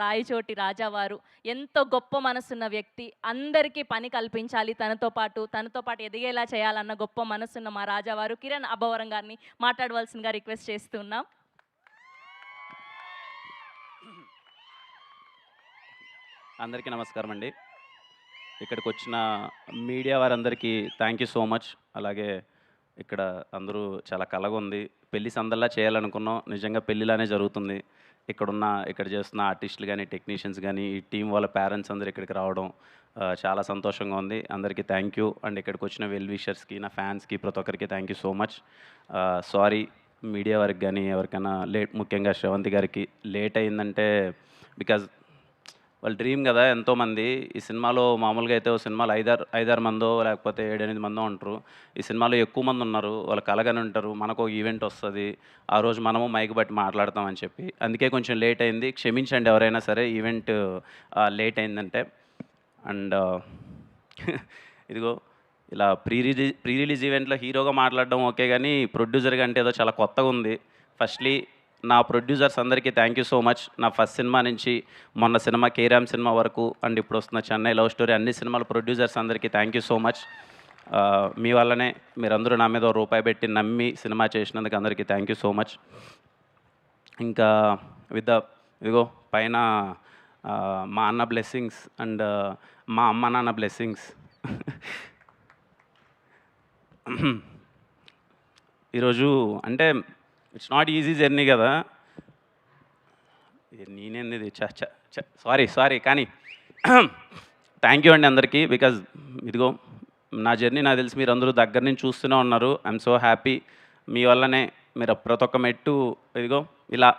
రాయచోటి రాజావారు ఎంతో గొప్ప మనసున్న వ్యక్తి. అందరికీ పని కల్పించాలి తనతో పాటు ఎదిగేలా చేయాలన్న గొప్ప మనసున్న మా రాజావారు కిరణ్ అబ్బవరం గారిని మాట్లాడవలసిందిగా రిక్వెస్ట్ చేస్తున్నాం. అందరికీ నమస్కారం అండి. ఇక్కడికి వచ్చిన మీడియా వారందరికీ థ్యాంక్ యూ సో మచ్. అలాగే ఇక్కడ అందరూ చాలా కలగా ఉంది. పెళ్లి సందల్లా చేయాలనుకున్నాం, నిజంగా పెళ్ళిలానే జరుగుతుంది. ఇక్కడ చేస్తున్న ఆర్టిస్టులు కానీ, టెక్నీషియన్స్ కానీ, ఈ టీం వాళ్ళ పేరెంట్స్ అందరూ ఇక్కడికి రావడం చాలా సంతోషంగా ఉంది. అందరికీ థ్యాంక్ యూ. అండ్ ఇక్కడికి వచ్చిన వెల్ విషర్స్కి, నా ఫ్యాన్స్కి, ప్రతి ఒక్కరికి thank you so much. Sorry media వారికి కానీ ఎవరికైనా లేట్, ముఖ్యంగా శ్రవంతి గారికి లేట్ అయిందంటే బికాజ్ వాళ్ళ డ్రీమ్ కదా ఎంతోమంది. ఈ సినిమాలో మామూలుగా అయితే ఓ సినిమాలో ఐదారు మందో లేకపోతే 7-8 మందో ఉంటారు. ఈ సినిమాలో ఎక్కువ మంది ఉన్నారు. వాళ్ళు కలగానే ఉంటారు. మనకు ఒక ఈవెంట్ వస్తుంది, ఆ రోజు మనము మైక్ బట్టి మాట్లాడతామని చెప్పి, అందుకే కొంచెం లేట్ అయింది. క్షమించండి ఎవరైనా సరే ఈవెంట్ లేట్ అయిందంటే. అండ్ ఇదిగో ఇలా ప్రీ రిలీజ్ ఈవెంట్లో హీరోగా మాట్లాడడం ఓకే, కానీ ప్రొడ్యూసర్గా అంటే ఏదో చాలా కొత్తగా ఉంది. ఫస్ట్లీ నా ప్రొడ్యూసర్స్ అందరికీ థ్యాంక్ యూ సో మచ్. నా ఫస్ట్ సినిమా నుంచి మొన్న సినిమా కేరామ్ సినిమా వరకు అండ్ ఇప్పుడు వస్తున్న చెన్నై లవ్ స్టోరీ అన్ని సినిమాల ప్రొడ్యూసర్స్ అందరికీ థ్యాంక్ యూ సో మచ్. మీ వల్లనే మీరందరూ నా మీద రూపాయి పెట్టి నమ్మి సినిమా చేసినందుకు అందరికీ థ్యాంక్ యూ సో మచ్. ఇంకా ఇదిగో పైన మా అన్న బ్లెస్సింగ్స్ అండ్ మా అమ్మ నాన్న బ్లెస్సింగ్స్. ఈరోజు అంటే ఇట్స్ నాట్ ఈజీ జర్నీ కదా. నేనేంది సారీ కానీ థ్యాంక్ యూ అండి అందరికీ. బికాజ్ ఇదిగో నా జర్నీ నాకు తెలిసి మీరు అందరూ దగ్గర నుంచి చూస్తూనే ఉన్నారు. I'm so happy. మీ వల్లనే మీరు ప్రతి ఒక్క మెట్టు ఇదిగో ఇలా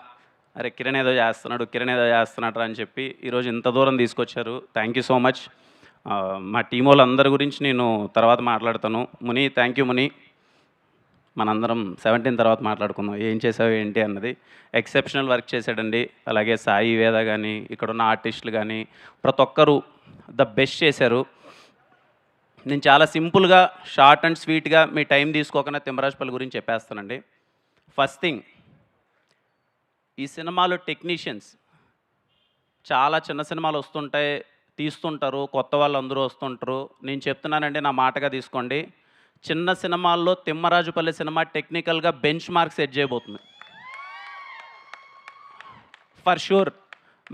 అరే కిరణ్ ఏదో చేస్తున్నాడు అని చెప్పి ఈరోజు ఇంత దూరం తీసుకొచ్చారు. Thank you so much. మా టీం వాళ్ళందరి గురించి నేను తర్వాత మాట్లాడతాను. ముని, థ్యాంక్ యూ ముని. మనందరం 17 తర్వాత మాట్లాడుకుందాం ఏం చేసావు ఏంటి అన్నది. ఎక్సెప్షనల్ వర్క్ చేశాడండి. అలాగే సాయి వేద కానీ, ఇక్కడున్న ఆర్టిస్టులు కానీ ప్రతి ఒక్కరూ ద బెస్ట్ చేశారు. నేను చాలా సింపుల్గా, షార్ట్ అండ్ స్వీట్గా మీ టైం తీసుకోకుండా తిమ్మరాజుపల్లి గురించి చెప్పేస్తానండి. ఫస్ట్ థింగ్, ఈ సినిమాలో టెక్నీషియన్స్ చాలా చిన్న సినిమాలు వస్తుంటాయి, తీస్తుంటారు, కొత్త వాళ్ళు అందరూ వస్తుంటారు. నేను చెప్తున్నానండి, నా మాటగా తీసుకోండి. చిన్న సినిమాల్లో తిమ్మరాజుపల్లి సినిమా టెక్నికల్గా బెంచ్ మార్క్ సెట్ చేయబోతుంది ఫర్ షూర్.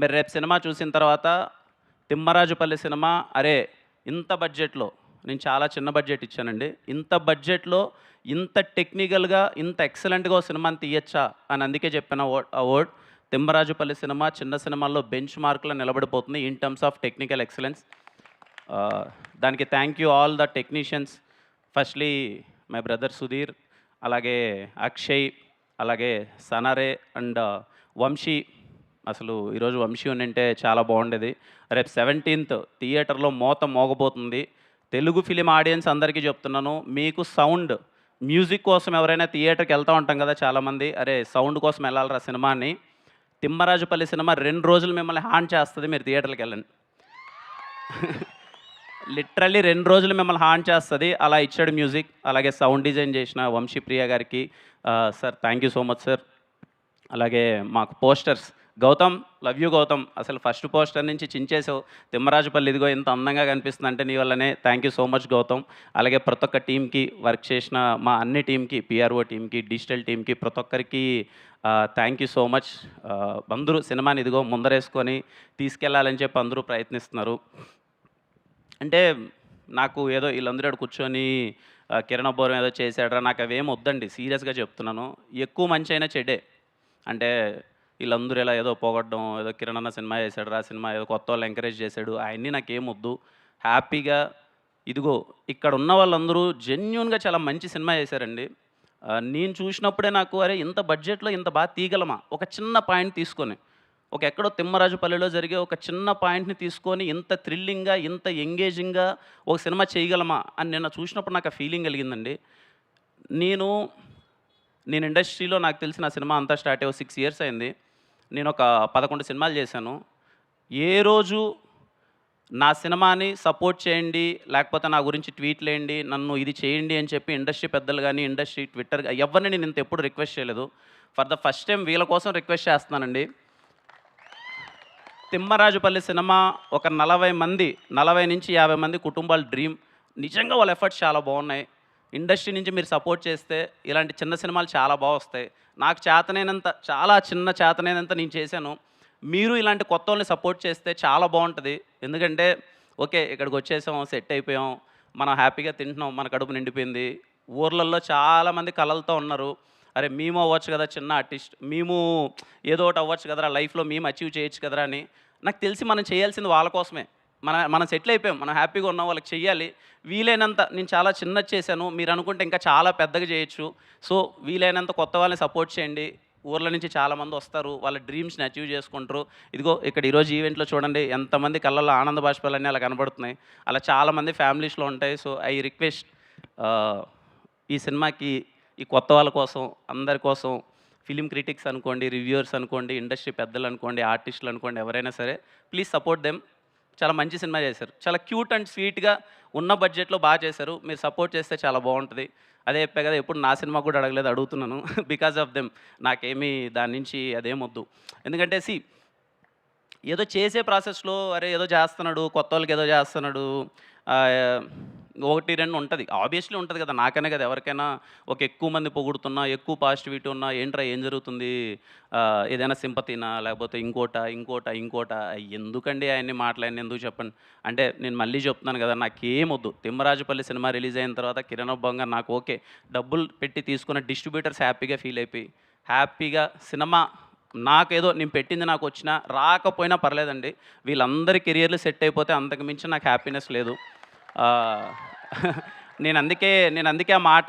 మీరు రేపు సినిమా చూసిన తర్వాత తిమ్మరాజుపల్లి సినిమా అరే ఇంత బడ్జెట్లో, నేను చాలా చిన్న బడ్జెట్ ఇచ్చానండి, ఇంత బడ్జెట్లో ఇంత టెక్నికల్గా ఇంత ఎక్సలెంట్గా సినిమాని తీయచ్చా అని అందుకే చెప్పిన అవార్డ్. తిమ్మరాజుపల్లి సినిమా చిన్న సినిమాల్లో బెంచ్ మార్క్లో నిలబడిపోతుంది in terms of technical excellence. దానికి thank you all the technicians. Firstly my brother Sudheer, అలాగే అక్షయ్, అలాగే సనరే అండ్ వంశీ. అసలు ఈరోజు వంశీ ఉంటే చాలా బాగుండేది. రేపు 17th థియేటర్లో మోగబోతుంది. తెలుగు ఫిలిం ఆడియన్స్ అందరికీ చెప్తున్నాను, మీకు సౌండ్ మ్యూజిక్ కోసం ఎవరైనా థియేటర్కి వెళ్తూ ఉంటాం కదా చాలామంది, అరే సౌండ్ కోసం వెళ్ళాలరా సినిమాని. తిమ్మరాజుపల్లి సినిమా 2 రోజులు మిమ్మల్ని హాన్ చేస్తుంది, మీరు థియేటర్కి వెళ్ళండి. లిటరల్లీ 2 రోజులు మిమ్మల్ని హాన్ చేస్తుంది, అలా ఇచ్చాడు మ్యూజిక్. అలాగే సౌండ్ డిజైన్ చేసిన వంశీప్రియ గారికి sir thank you so much sir. అలాగే మాకు posters Gautam, love you Gautam, అసలు ఫస్ట్ పోస్టర్ నుంచి చించేసావు. తిమ్మరాజుపల్లి ఇదిగో ఇంత అందంగా కనిపిస్తుంది అంటే నీ వల్లనే. Thank you so much Gautam. అలాగే ప్రతి ఒక్క టీంకి, వర్క్ చేసిన మా అన్ని టీంకి, పిఆర్ఓ టీంకి, డిజిటల్ టీంకి, ప్రతి ఒక్కరికి థ్యాంక్ యూ సో మచ్. అందరూ సినిమాని ఇదిగో ముందరేసుకొని తీసుకెళ్లాలని చెప్పి అందరూ ప్రయత్నిస్తున్నారు. అంటే నాకు ఏదో వీళ్ళందరూ కూర్చొని కిరణ్ అబ్బవరం ఏదో చేశాడరా, నాకు అవేం వద్దండి, సీరియస్గా చెప్తున్నాను. ఎక్కువ మంచి అయినా చెడే. అంటే వీళ్ళందరూ ఇలా ఏదో పోగొట్టడం, ఏదో కిరణ్ అన్న సినిమా చేశాడు రా, సినిమా ఏదో కొత్త వాళ్ళు ఎంకరేజ్ చేశాడు, అవన్నీ నాకేం వద్దు. హ్యాపీగా ఇదిగో ఇక్కడ ఉన్న వాళ్ళందరూ జెన్యూన్గా చాలా మంచి సినిమా చేశారండి. నేను చూసినప్పుడే నాకు అరే ఇంత బడ్జెట్లో ఇంత బాగా తీయగలమా, ఒక చిన్న పాయింట్ తీసుకొని, ఒక ఎక్కడో తిమ్మరాజుపల్లిలో జరిగే ఒక చిన్న పాయింట్ని తీసుకొని ఇంత థ్రిల్లింగ్గా, ఇంత ఎంగేజింగ్గా ఒక సినిమా చేయగలమా అని నిన్న చూసినప్పుడు నాకు ఆ ఫీలింగ్ కలిగిందండి. నేను ఇండస్ట్రీలో నాకు తెలిసిన సినిమా అంతా స్టార్ట్ అయ్యి 6 years అయింది. నేను ఒక 11 సినిమాలు చేశాను. ఏ రోజు నా సినిమాని సపోర్ట్ చేయండి, లేకపోతే నా గురించి ట్వీట్లు వేయండి, నన్ను ఇది చేయండి అని చెప్పి ఇండస్ట్రీ పెద్దలు కానీ, ఇండస్ట్రీ ట్విట్టర్ ఎవరిని నేను ఇంత ఎప్పుడు రిక్వెస్ట్ చేయలేదు. ఫర్ ద ఫస్ట్ టైం వీళ్ళ కోసం రిక్వెస్ట్ చేస్తున్నానండి. తిమ్మరాజుపల్లి సినిమా ఒక 40 మంది కుటుంబాల డ్రీమ్. నిజంగా వాళ్ళ ఎఫర్ట్స్ చాలా బాగున్నాయి. ఇండస్ట్రీ నుంచి మీరు సపోర్ట్ చేస్తే ఇలాంటి చిన్న సినిమాలు చాలా వస్తాయి. నాకు చేతనైనంత, చాలా చిన్న చేతనైనంత నేను చేశాను. మీరు ఇలాంటి కొత్తోళ్ళని సపోర్ట్ చేస్తే చాలా బాగుంటుంది. ఎందుకంటే ఓకే, ఇక్కడికి వచ్చేసాం, సెట్ అయిపోయాం, మనం హ్యాపీగా తింటున్నాం, మన కడుపు నిండిపోయింది. ఊర్లల్లో చాలామంది కలలతో ఉన్నారు. అరే మేము అవ్వచ్చు కదా చిన్న ఆర్టిస్ట్, మేము ఏదో ఒకటి అవ్వచ్చు కదరా లైఫ్లో, మేము అచీవ్ చేయొచ్చు కదరా అని. నాకు తెలిసి మనం చేయాల్సింది వాళ్ళ కోసమే. మనం సెటిల్ అయిపోయాం, మనం హ్యాపీగా ఉన్నాం, వాళ్ళకి చెయ్యాలి. వీలైనంత నేను చాలా చిన్నది చేశాను, మీరు అనుకుంటే ఇంకా చాలా పెద్దగా చేయొచ్చు. సో వీలైనంత కొత్త వాళ్ళని సపోర్ట్ చేయండి. ఊర్ల నుంచి చాలామంది వస్తారు, వాళ్ళ డ్రీమ్స్ని అచీవ్ చేసుకుంటారు. ఇదిగో ఇక్కడ ఈరోజు ఈవెంట్లో చూడండి ఎంతమంది కళ్ళల్లో ఆనంద బాష్పాలన్నీ అలా కనబడుతున్నాయి. అలా చాలామంది ఫ్యామిలీస్లో ఉంటాయి. సో ఐ రిక్వెస్ట్ ఈ సినిమాకి, ఈ కొత్త వాళ్ళ కోసం, అందరి కోసం, ఫిలిం క్రిటిక్స్ అనుకోండి, రివ్యూవర్స్ అనుకోండి, ఇండస్ట్రీ పెద్దలు అనుకోండి, ఆర్టిస్టులు అనుకోండి, ఎవరైనా సరే ప్లీజ్ సపోర్ట్ దెమ్. చాలా మంచి సినిమా చేశారు, చాలా క్యూట్ అండ్ స్వీట్గా ఉన్న బడ్జెట్లో బాగా చేశారు. మీరు సపోర్ట్ చేస్తే చాలా బాగుంటుంది. అదే చెప్పే కదా, ఎప్పుడు నా సినిమా కూడా అడగలేదు, అడుగుతున్నాను. బికాజ్ ఆఫ్ దెమ్ నాకేమీ దాని నుంచి అదేమొద్దు. ఎందుకంటే ఏదో చేసే ప్రాసెస్లో అరే ఏదో చేస్తున్నాడు, కొత్త వాళ్ళకి ఏదో చేస్తున్నాడు, ఒకటి రెండు ఉంటుంది, ఆబ్వియస్లీ ఉంటుంది కదా, నాకనే కదా ఎవరికైనా. ఒక ఎక్కువ మంది పొగుడుతున్నా, ఎక్కువ పాజిటివిటీ ఉన్నా, ఏంట్రా ఏం జరుగుతుంది, ఏదైనా సింపతినా, లేకపోతే ఇంకోట ఎందుకండి ఆయన్ని మాట్లాడిన, ఎందుకు చెప్పండి. అంటే నేను మళ్ళీ చెప్తున్నాను కదా, నాకేమొద్దు. తిమ్మరాజుపల్లి సినిమా రిలీజ్ అయిన తర్వాత కిరణ్ అబ్బంగా నాకు ఓకే, డబ్బులు పెట్టి తీసుకున్న డిస్ట్రిబ్యూటర్స్ హ్యాపీగా ఫీల్ అయిపోయి, హ్యాపీగా సినిమా నాకేదో నేను పెట్టింది నాకు వచ్చినా రాకపోయినా పర్లేదండి, వీళ్ళందరి కెరియర్లు సెట్ అయిపోతే అంతకు మించి నాకు హ్యాపీనెస్ లేదు. నేను అందుకే ఆ మాట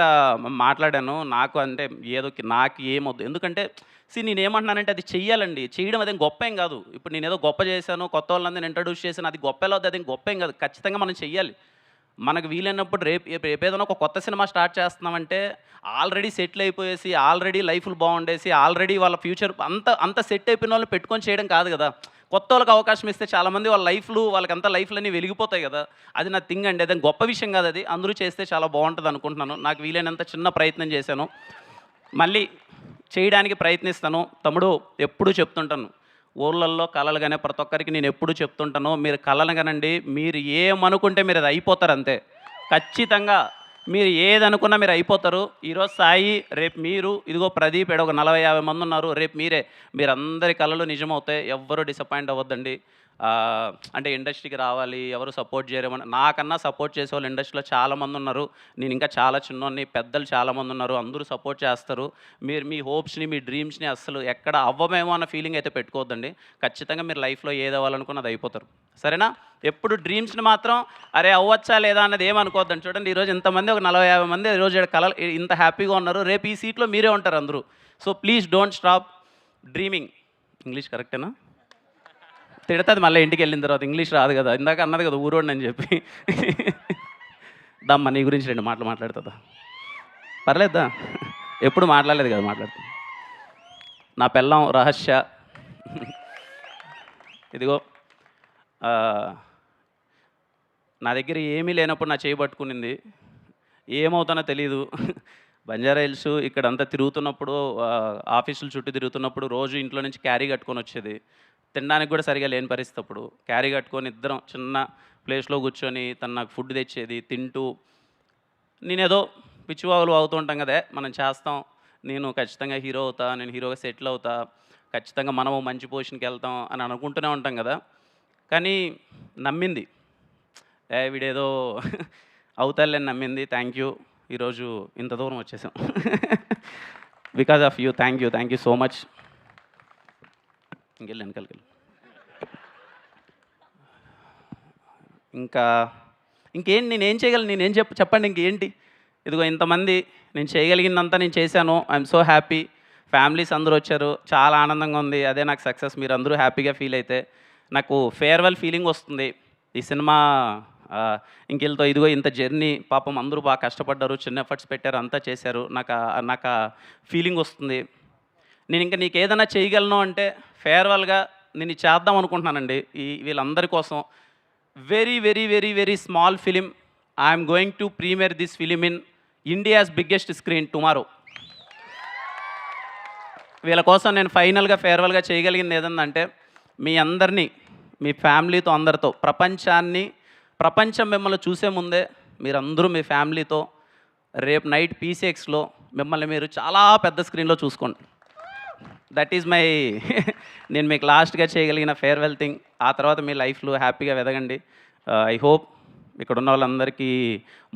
మాట్లాడాను. నాకు అంటే ఏదో నాకు ఏమొద్దు. ఎందుకంటే నేనేమంటున్నానంటే అది చెయ్యాలండి, చేయడం అదేం గొప్ప ఏం కాదు. ఇప్పుడు నేను ఏదో గొప్ప చేశాను, కొత్త వాళ్ళందరినీ ఇంట్రడ్యూస్ చేశాను, అది గొప్ప ఎలా అవుతుంది, అదేం గొప్ప ఏం కాదు. ఖచ్చితంగా మనం చెయ్యాలి. మనకు వీలైనప్పుడు రేపేదైనా ఒక కొత్త సినిమా స్టార్ట్ చేస్తున్నామంటే ఆల్రెడీ సెటిల్ అయిపోయేసి, ఆల్రెడీ లైఫ్లు బాగుండేసి, ఆల్రెడీ వాళ్ళ ఫ్యూచర్ అంత సెట్ అయిపోయిన వాళ్ళని పెట్టుకొని చేయడం కాదు కదా. కొత్త వాళ్ళకి అవకాశం ఇస్తే చాలామంది వాళ్ళ వాళ్ళకంతా లైఫ్లన్నీ వెలిగిపోతాయి కదా. అది నా థింగ్ అండి, అదే గొప్ప విషయం కాదు. అది అందరూ చేస్తే చాలా బాగుంటుంది అనుకుంటున్నాను. నాకు వీలైనంత చిన్న ప్రయత్నం చేశాను, మళ్ళీ చేయడానికి ప్రయత్నిస్తాను. తమ్ముడు ఎప్పుడూ చెప్తుంటాను, ఊర్లల్లో కళలు కానీ ప్రతి ఒక్కరికి నేను ఎప్పుడు చెప్తుంటాను, మీరు కళలు కనండి, మీరు ఏమనుకుంటే మీరు అది అయిపోతారు అంతే. ఖచ్చితంగా మీరు ఏదనుకున్నా మీరు అయిపోతారు. ఈరోజు సాయి, రేపు మీరు, ఇదిగో ప్రదీప్, ఒక 40-50 మంది ఉన్నారు, రేపు మీరందరి కళలు నిజమవుతాయి. ఎవ్వరూ డిసప్పాయింట్ అవ్వద్దండి. అంటే ఇండస్ట్రీకి రావాలి, ఎవరు సపోర్ట్ చేయరేమని, నాకన్నా సపోర్ట్ చేసే వాళ్ళు ఇండస్ట్రీలో చాలామంది ఉన్నారు. నేను ఇంకా చాలా చిన్నోన్ని, పెద్దలు చాలామంది ఉన్నారు, అందరూ సపోర్ట్ చేస్తారు. మీరు మీ హోప్స్ని, మీ డ్రీమ్స్ని అస్సలు ఎక్కడ అవ్వమేమో అన్న ఫీలింగ్ అయితే పెట్టుకోవద్దండి. ఖచ్చితంగా మీరు లైఫ్లో ఏది అవ్వాలనుకున్న అది అయిపోతారు, సరేనా. ఎప్పుడు డ్రీమ్స్ని మాత్రం అరే అవ్వచ్చా లేదా అన్నది ఏమనుకోవద్దండి. చూడండి ఈరోజు ఇంతమంది, ఒక 40-50 మంది ఈరోజు కళలు ఇంత హ్యాపీగా ఉన్నారు, రేపు ఈ సీట్లో మీరే ఉంటారు అందరూ. So please don't stop dreaming. English కరెక్టేనా? తిడుతుంది మళ్ళీ ఇంటికి వెళ్ళిన తర్వాత, ఇంగ్లీష్ రాదు కదా, ఇందాక అన్నది కదా ఊరోడిని అని చెప్పి. దమ్మ నీ గురించి 2 మాటలు మాట్లాడుతుందా? పర్లేదా, ఎప్పుడు మాట్లాడలేదు కదా, మాట్లాడుతుంది. నా పెళ్ళం రహస్య, ఇదిగో నా దగ్గర ఏమీ లేనప్పుడు నా చేయి పట్టుకునింది, ఏమవుతానో తెలీదు. బంజారా హిల్స్ ఇక్కడంతా తిరుగుతున్నప్పుడు, ఆఫీసులు చుట్టూ తిరుగుతున్నప్పుడు రోజు ఇంట్లో నుంచి క్యారీ కట్టుకొని వచ్చేది. తినడానికి కూడా సరిగా లేని పరిస్థితి. అప్పుడు క్యారీ కట్టుకొని ఇద్దరం చిన్న ప్లేస్లో కూర్చొని తను నాకు ఫుడ్ తెచ్చేది, తింటూ నేనేదో పిచ్చివాగులు అవుతూ ఉంటాం కదా, మనం చేస్తాం, నేను ఖచ్చితంగా హీరో అవుతా, నేను హీరోగా సెటిల్ అవుతా, ఖచ్చితంగా మనము మంచి పొజిషన్కి వెళ్తాం అని అనుకుంటూనే ఉంటాం కదా. కానీ నమ్మింది, వీడేదో అవుతారులేని నమ్మింది. థ్యాంక్ యూ, ఈరోజు ఇంత దూరం వచ్చేసాం. Because of you, thank you so much. వెనకాలకి ఇంకేంటి నేనేం చేయగలను, నేనేం చెప్పండి ఇంకేంటి. ఇదిగో ఇంతమంది, నేను చేయగలిగిందంతా నేను చేశాను. I'm so happy. ఫ్యామిలీస్ అందరూ వచ్చారు, చాలా ఆనందంగా ఉంది. అదే నాకు సక్సెస్. మీరు అందరూ హ్యాపీగా ఫీల్ అయితే నాకు ఫేర్వెల్ ఫీలింగ్ వస్తుంది. ఈ సినిమా ఇంకెళ్తో ఇదిగో ఇంత జర్నీ, పాపం అందరూ బాగా కష్టపడ్డారు, చిన్న ఎఫర్ట్స్ పెట్టారు, అంతా చేశారు. నాకు ఫీలింగ్ వస్తుంది. నేను ఇంకా నీకు ఏదైనా చేయగలను అంటే ఫేర్వెల్గా నేను చేద్దాం అనుకుంటున్నానండి వీళ్ళందరి కోసం. Very very very very small film. I'm going to premiere this film in India's biggest screen tomorrow. వీళ్ళ కోసం నేను ఫైనల్గా ఫేర్వెల్గా చేయగలిగింది ఏదంటే మీ అందరినీ మీ ఫ్యామిలీతో అందరితో ప్రపంచం మిమ్మల్ని చూసే ముందే మీరందరూ మీ ఫ్యామిలీతో రేపు నైట్ పీసీఎక్స్లో మిమ్మల్ని మీరు చాలా పెద్ద స్క్రీన్లో చూసుకోండి. దట్ ఈజ్ మై నేను మీకు లాస్ట్గా చేయగలిగిన ఫేర్వెల్ థింగ్. ఆ తర్వాత మీ లైఫ్లో హ్యాపీగా ఎదగండి. ఐ హోప్ ఇక్కడ ఉన్న వాళ్ళందరికీ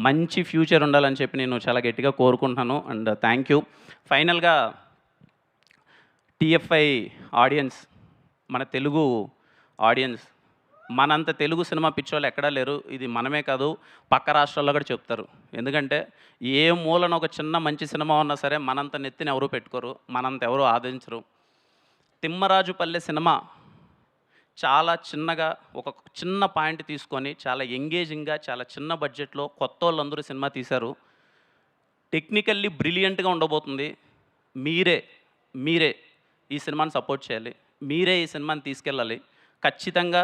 మంచి ఫ్యూచర్ ఉండాలని చెప్పి నేను చాలా గట్టిగా కోరుకుంటున్నాను. And thank you. ఫైనల్గా టీఎఫ్ఐ ఆడియన్స్, మన తెలుగు ఆడియన్స్, మనంత తెలుగు సినిమా పిచ్చోళ్ళు ఎక్కడా లేరు. ఇది మనమే కాదు, పక్క రాష్ట్రాల్లో కూడా చెప్తారు. ఎందుకంటే ఏ మూలన ఒక చిన్న మంచి సినిమా ఉన్నా సరే మనంత నెత్తిని ఎవరూ పెట్టుకోరు, మనంత ఎవరూ ఆదరించరు. తిమ్మరాజుపల్లె సినిమా చాలా చిన్నగా ఒక చిన్న పాయింట్ తీసుకొని చాలా ఎంగేజింగ్గా చాలా చిన్న బడ్జెట్లో కొత్త వాళ్ళందరూ సినిమా తీశారు. టెక్నికల్లీ బ్రిలియంట్గా ఉండబోతుంది. మీరే ఈ సినిమాని సపోర్ట్ చేయాలి, మీరే ఈ సినిమాని తీసుకెళ్ళాలి. ఖచ్చితంగా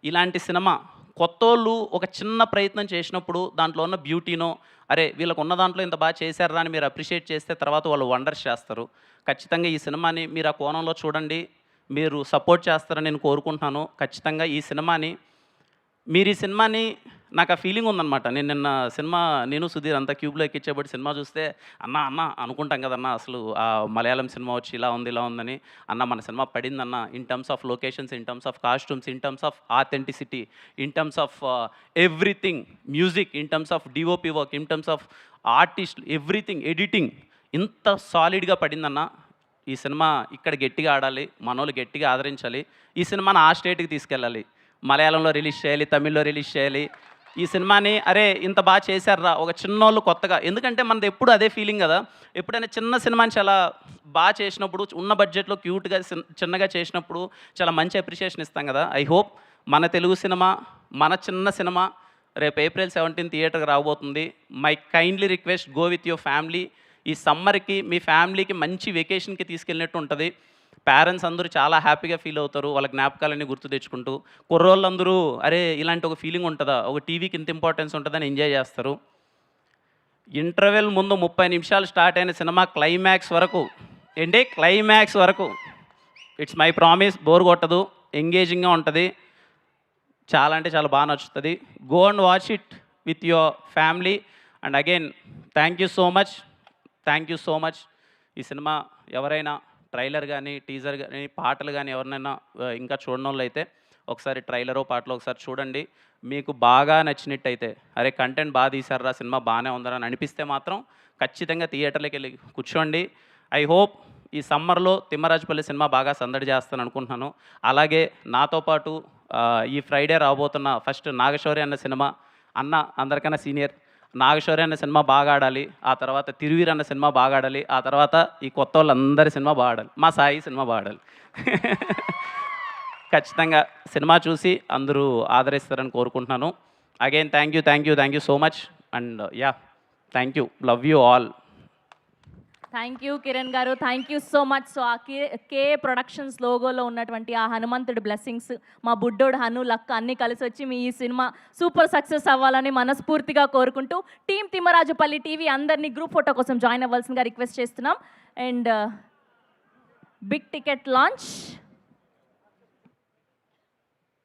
ఇలాంటి సినిమా కొత్తోళ్ళు ఒక చిన్న ప్రయత్నం చేసినప్పుడు దాంట్లో ఉన్న బ్యూటీనో, అరే వీళ్ళకు ఉన్న దాంట్లో ఇంత బాగా చేశారా అని మీరు అప్రిషియేట్ చేస్తే తర్వాత వాళ్ళు వండర్స్ చేస్తారు. ఖచ్చితంగా ఈ సినిమాని మీరు ఆ కోణంలో చూడండి, మీరు సపోర్ట్ చేస్తారని నేను కోరుకుంటున్నాను. ఖచ్చితంగా ఈ సినిమాని నాకు ఆ ఫీలింగ్ ఉందన్నమాట. నేను నిన్న సినిమా సుధీర్ అంతా క్యూబ్లో ఎక్కించేబట్టి సినిమా చూస్తే అన్న అనుకుంటాం కదన్నా, అసలు ఆ మలయాళం సినిమా వచ్చి ఇలా ఉందని. మన సినిమా పడిందన్న, in terms of locations, in terms of costumes, in terms of authenticity, in terms of everything, music, in terms of DOP work, in terms of artist, everything, editing ఇంత సాలిడ్గా పడిందన్న. ఈ సినిమా ఇక్కడ గట్టిగా ఆడాలి, మనోళ్ళు గట్టిగా ఆదరించాలి. ఈ సినిమాని ఆ స్టేట్కి తీసుకెళ్ళాలి, మలయాళంలో రిలీజ్ చేయాలి, తమిళ్లో రిలీజ్ చేయాలి. ఈ సినిమాని అరే ఇంత బాగా చేశారా ఒక చిన్నోళ్ళు కొత్తగా. ఎందుకంటే మనది ఎప్పుడు అదే ఫీలింగ్ కదా, ఎప్పుడైనా చిన్న సినిమాని చాలా బాగా చేసినప్పుడు, ఉన్న బడ్జెట్లో క్యూట్గా చిన్నగా చేసినప్పుడు చాలా మంచి అప్రిషియేషన్ ఇస్తాం కదా. ఐ హోప్ మన తెలుగు సినిమా, మన చిన్న సినిమా రేపు April 17 థియేటర్కి రాబోతుంది. My kindly request, go with your family. ఈ సమ్మర్కి మీ ఫ్యామిలీకి మంచి వెకేషన్కి తీసుకెళ్ళినట్టు ఉంటుంది. పేరెంట్స్ అందరూ చాలా హ్యాపీగా ఫీల్ అవుతారు, వాళ్ళ జ్ఞాపకాలన్నీ గుర్తు తెచ్చుకుంటూ. కుర్రోళ్ళందరూ అరే ఇలాంటి ఒక ఫీలింగ్ ఉంటుందా, ఒక టీవీకి ఇంత ఇంపార్టెన్స్ ఉంటుందని ఎంజాయ్ చేస్తారు. ఇంటర్వెల్ ముందు 30 నిమిషాలు స్టార్ట్ అయిన సినిమా క్లైమాక్స్ వరకు ఇట్స్ మై ప్రామిస్, బోర్ కొట్టదు, ఎంగేజింగ్గా ఉంటుంది, చాలా అంటే చాలా బాగా నచ్చుతుంది. Go and watch it with your family. And again thank you so much. ఈ సినిమా ఎవరైనా ట్రైలర్ కానీ, టీజర్ కానీ, పాటలు కానీ ఎవరినైనా ఇంకా చూడని వాళ్ళు అయితే ఒకసారి ట్రైలరో పాటలో ఒకసారి చూడండి. మీకు బాగా నచ్చినట్టయితే అరే కంటెంట్ బాగా తీశారా, సినిమా బాగానే ఉందని అనిపిస్తే మాత్రం ఖచ్చితంగా థియేటర్లోకి వెళ్ళి కూర్చోండి. ఐ హోప్ ఈ సమ్మర్లో తిమ్మరాజుపల్లి సినిమా బాగా సందడి చేస్తాను అనుకుంటున్నాను. అలాగే నాతో పాటు ఈ ఫ్రైడే రాబోతున్న ఫస్ట్ నాగశౌర్య అన్న సినిమా, అందరికన్నా సీనియర్ నాగశౌర్య అన్న సినిమా బాగా ఆడాలి, ఆ తర్వాత తిరువీర్ అన్న సినిమా బాగా ఆడాలి, ఆ తర్వాత ఈ కొత్త వాళ్ళందరి సినిమా బాగా ఆడాలి, మా సాయి సినిమా బాగా ఆడాలి. ఖచ్చితంగా సినిమా చూసి అందరూ ఆదరిస్తారని కోరుకుంటున్నాను. Again thank you so much. And yeah, thank you, love you all. Thank you Kiran garu, thank you so much. So uh K productions లోగోలో ఉన్నటువంటి ఆ హనుమంతుడి బ్లెస్సింగ్స్, మా బుడ్డోడు హను లక్క అన్నీ కలిసి వచ్చి మీ ఈ సినిమా సూపర్ సక్సెస్ అవ్వాలని మనస్ఫూర్తిగా కోరుకుంటూ టీమ్ తిమ్మరాజుపల్లి టీవీ అందరినీ గ్రూప్ ఫోటో కోసం జాయిన్ అవ్వాల్సిందిగా రిక్వెస్ట్ చేస్తున్నాం. And big ticket launch